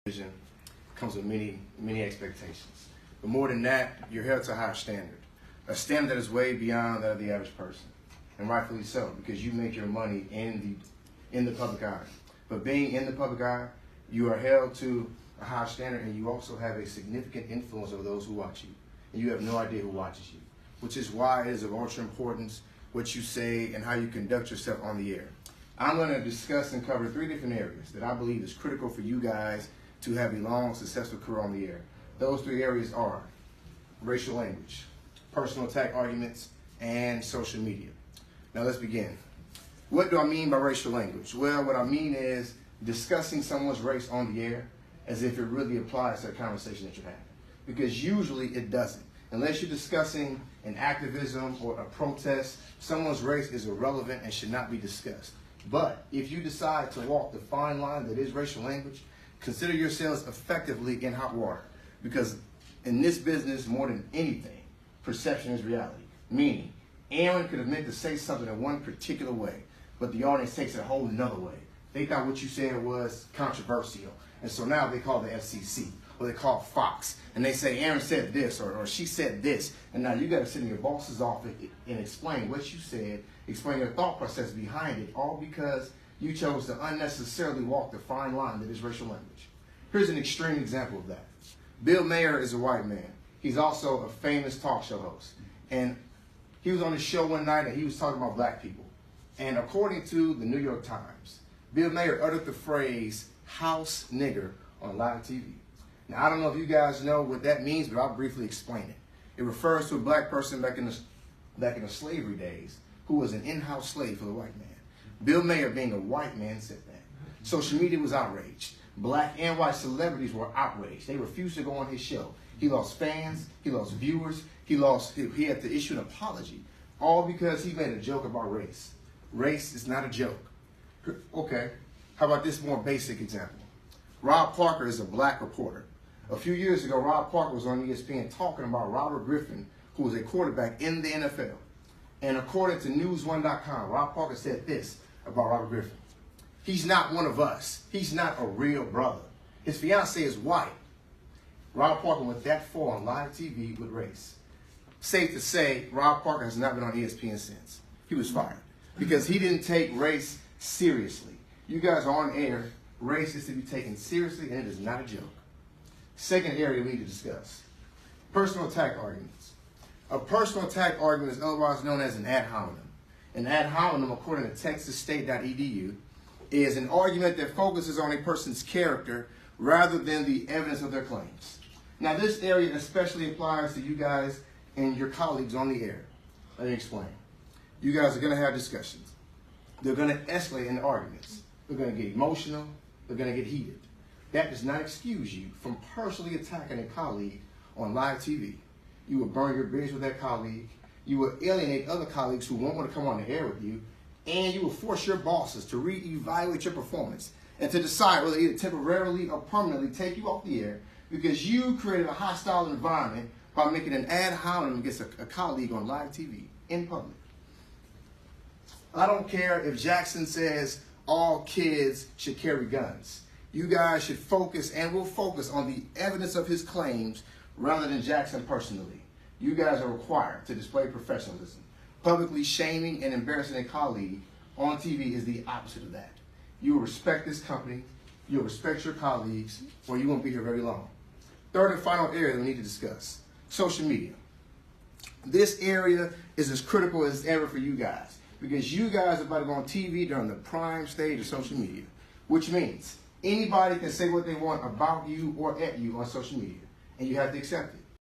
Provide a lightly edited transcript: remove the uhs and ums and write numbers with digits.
vision comes with many expectations. But more than that, you're held to a higher standard. A standard that is way beyond that of the average person. And rightfully so, because you make your money in the public eye. But being in the public eye, you are held to a high standard, and you also have a significant influence over those who watch you. And you have no idea who watches you, which is why it is of ultra importance what you say and how you conduct yourself on the air. I'm going to discuss and cover 3 different areas that I believe is critical for you guys to have a long, successful career on the air. Those 3 areas are racial language, personal attack arguments, and social media. Now let's begin. What do I mean by racial language? Well, what I mean is discussing someone's race on the air as if it really applies to the conversation that you're having. Because usually it doesn't. Unless you're discussing an activism or a protest, someone's race is irrelevant and should not be discussed. But if you decide to walk the fine line that is racial language, consider yourselves effectively in hot water. Because in this business, more than anything, perception is reality. Meaning, Aaron could have meant to say something in one particular way, but the audience takes it a whole nother way. They thought what you said was controversial. And so now they call the FCC, or they call Fox, and they say Aaron said this, or she said this. And now you got to sit in your boss's office and explain what you said, explain your thought process behind it, all because you chose to unnecessarily walk the fine line that is racial language. Here's an extreme example of that. Bill Maher is a white man. He's also a famous talk show host. And he was on his show one night and he was talking about black people. And according to the New York Times, Bill Maher uttered the phrase, "house nigger," on live TV. Now, I don't know if you guys know what that means, but I'll briefly explain it. It refers to a black person back in the slavery days who was an in-house slave for the white man. Bill Maher, being a white man, said that. Social media was outraged. Black and white celebrities were outraged. They refused to go on his show. He lost fans, he lost viewers, he had to issue an apology, all because he made a joke about race. Race is not a joke. Okay, how about this more basic example? Rob Parker is a black reporter. A few years ago, Rob Parker was on ESPN talking about Robert Griffin, who was a quarterback in the NFL. And according to News1.com, Rob Parker said this about Robert Griffin: "He's not one of us. He's not a real brother. His fiance is white." Rob Parker went that far on live TV with race. Safe to say, Rob Parker has not been on ESPN since. He was fired because he didn't take race seriously. You guys are on air. Race is to be taken seriously, and it is not a joke. Second area we need to discuss: personal attack arguments. A personal attack argument is otherwise known as an ad hominem. An ad hominem, according to texasstate.edu, is an argument that focuses on a person's character rather than the evidence of their claims. Now, this area especially applies to you guys and your colleagues on the air. Let me explain. You guys are going to have discussions. They're going to escalate in arguments. They're going to get emotional. They're going to get heated. That does not excuse you from personally attacking a colleague on live TV. You will burn your bridge with that colleague. You will alienate other colleagues who won't want to come on the air with you. And you will force your bosses to reevaluate your performance and to decide whether either temporarily or permanently take you off the air because you created a hostile environment by making an ad hominem against a colleague on live TV in public. I don't care if Jackson says all kids should carry guns. You guys should focus and will focus on the evidence of his claims rather than Jackson personally. You guys are required to display professionalism. Publicly shaming and embarrassing a colleague on TV is the opposite of that. You will respect this company, you'll respect your colleagues, or you won't be here very long. Third and final area that we need to discuss: social media. This area is as critical as ever for you guys because you guys are about to go on TV during the prime stage of social media, which means anybody can say what they want about you or at you on social media, and you have to accept it.